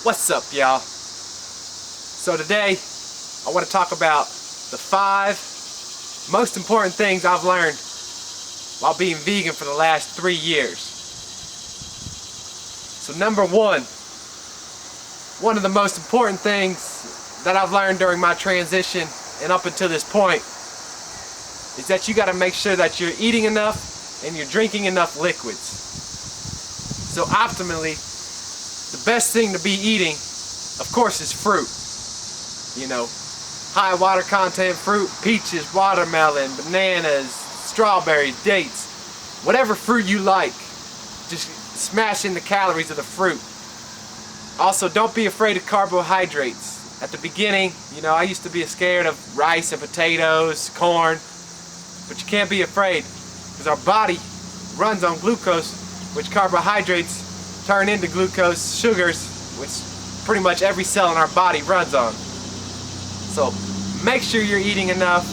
What's up, y'all? So today I want to talk about the 5 most important things I've learned while being vegan for the last 3 years. So number one of the most important things that I've learned during my transition and up until this point is that you got to make sure that you're eating enough and you're drinking enough liquids. So optimally, the best thing to be eating, of course, is fruit. You know, high water content fruit, peaches, watermelon, bananas, strawberries, dates, whatever fruit you like, just smash in the calories of the fruit. Also, don't be afraid of carbohydrates. At the beginning, you know, I used to be scared of rice and potatoes, corn, but you can't be afraid because our body runs on glucose, which carbohydrates turn into glucose, sugars, which pretty much every cell in our body runs on. So make sure you're eating enough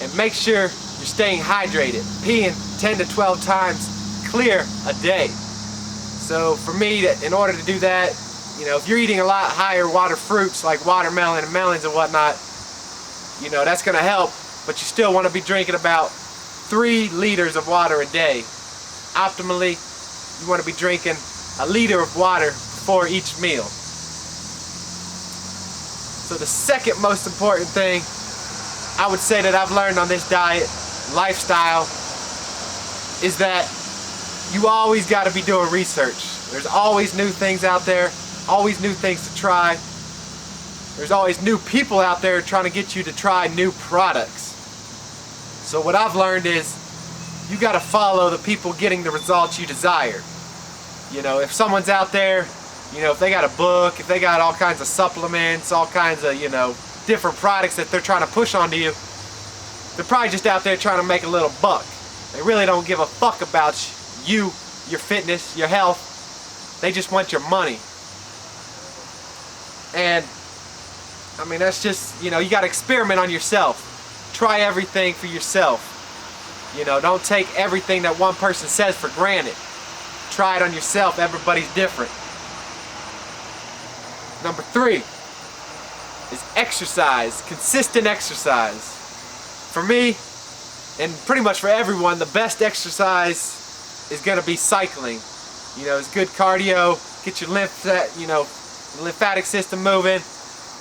and make sure you're staying hydrated, peeing 10 to 12 times clear a day. So for me, in order to do that, you know, if you're eating a lot higher water fruits like watermelon and melons and whatnot, you know, that's going to help, but you still want to be drinking about 3 liters of water a day. Optimally, you want to be drinking a liter of water before each meal. So the second most important thing I would say that I've learned on this diet, lifestyle, is that you always got to be doing research. There's always new things out there, always new things to try. There's always new people out there trying to get you to try new products. So what I've learned is you got to follow the people getting the results you desire. You know, if someone's out there, you know, if they got a book, if they got all kinds of supplements, all kinds of, you know, different products that they're trying to push onto you, they're probably just out there trying to make a little buck. They really don't give a fuck about you, your fitness, your health. They just want your money. And, I mean, that's just, you know, you got to experiment on yourself. Try everything for yourself. You know, don't take everything that one person says for granted. Try it on yourself. Everybody's different. Number 3 is exercise. Consistent exercise. For me, and pretty much for everyone, the best exercise is going to be cycling. You know, it's good cardio. Get your lymphatic system moving.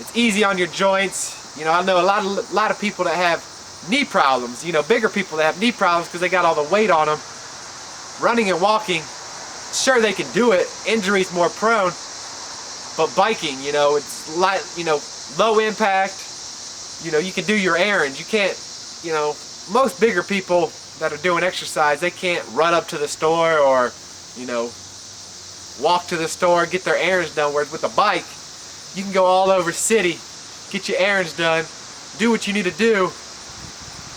It's easy on your joints. You know, I know a lot of people that have knee problems, you know, bigger people that have knee problems because they got all the weight on them. Running and walking, sure they can do it, injuries more prone, but biking, you know, it's light, you know, low impact, you know, you can do your errands. You can't, you know, most bigger people that are doing exercise, they can't run up to the store or, you know, walk to the store, get their errands done, whereas with a bike, you can go all over city, get your errands done, do what you need to do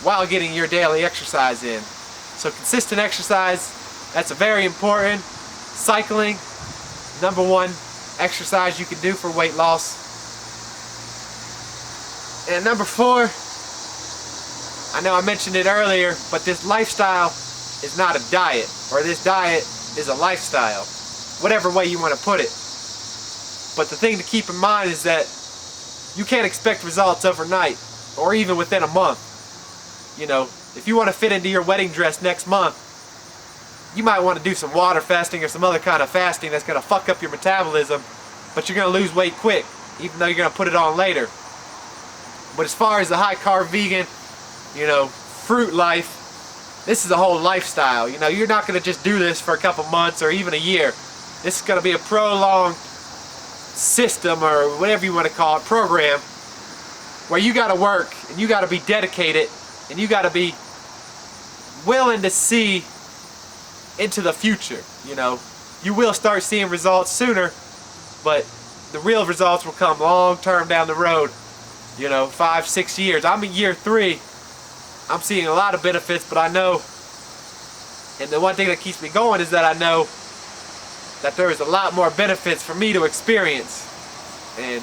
while getting your daily exercise in. So consistent exercise, that's a very important. Cycling, number 1 exercise you can do for weight loss. And number 4, I know I mentioned it earlier, but this lifestyle is not a diet, or this diet is a lifestyle, whatever way you want to put it. But the thing to keep in mind is that you can't expect results overnight or even within a month. You know, if you want to fit into your wedding dress next month, you might want to do some water fasting or some other kind of fasting that's going to fuck up your metabolism, but you're going to lose weight quick, even though you're going to put it on later. But as far as the high carb vegan, you know, fruit life, this is a whole lifestyle. You know, you're not going to just do this for a couple months or even a year. This is going to be a prolonged system, or whatever you want to call it, program, where you got to work and you got to be dedicated and you got to be willing to see into the future. You know, you will start seeing results sooner, but the real results will come long term down the road. You know, 5-6 years. I'm in year 3. I'm seeing a lot of benefits, but I know, and the one thing that keeps me going is that I know that there is a lot more benefits for me to experience, and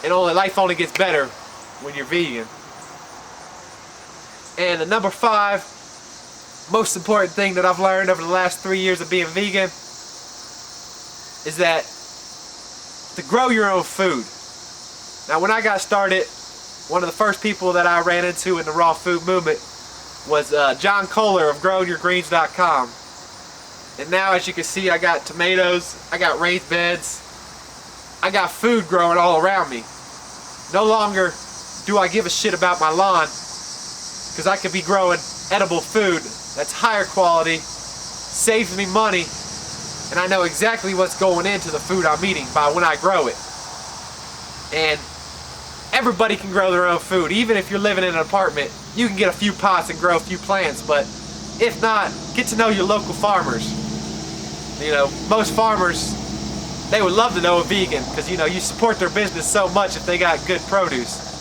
life only gets better when you're vegan. And the number 5 most important thing that I've learned over the last 3 years of being vegan is that to grow your own food. Now when I got started, one of the first people that I ran into in the raw food movement was John Kohler of GrowingYourGreens.com. And now as you can see, I got tomatoes, I got raised beds, I got food growing all around me. No longer do I give a shit about my lawn, because I could be growing edible food that's higher quality, saves me money, and I know exactly what's going into the food I'm eating by when I grow it. And everybody can grow their own food. Even if you're living in an apartment, you can get a few pots and grow a few plants, but if not, get to know your local farmers. You know, most farmers, they would love to know a vegan, because you know, you support their business so much if they got good produce.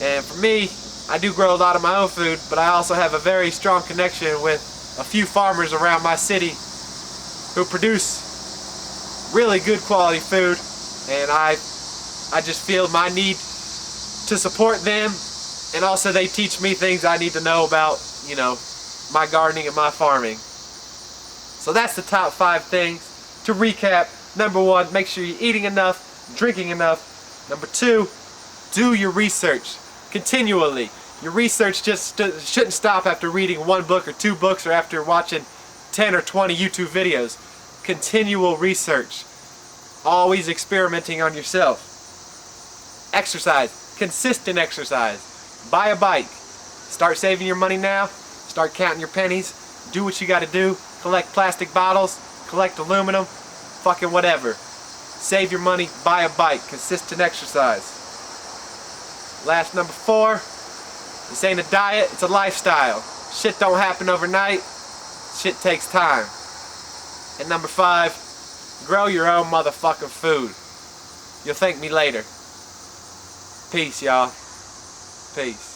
And for me, I do grow a lot of my own food, but I also have a very strong connection with a few farmers around my city who produce really good quality food, and I just feel my need to support them, and also they teach me things I need to know about, you know, my gardening and my farming. So that's the top 5 things. To recap, number 1, make sure you're eating enough, drinking enough. Number 2, do your research continually. Your research just shouldn't stop after reading 1 book or 2 books or after watching 10 or 20 YouTube videos. Continual research. Always experimenting on yourself. Exercise. Consistent exercise. Buy a bike. Start saving your money now. Start counting your pennies. Do what you gotta do. Collect plastic bottles. Collect aluminum. Fucking whatever. Save your money. Buy a bike. Consistent exercise. Last, number 4. This ain't a diet, it's a lifestyle. Shit don't happen overnight. Shit takes time. And number 5, grow your own motherfucking food. You'll thank me later. Peace, y'all. Peace.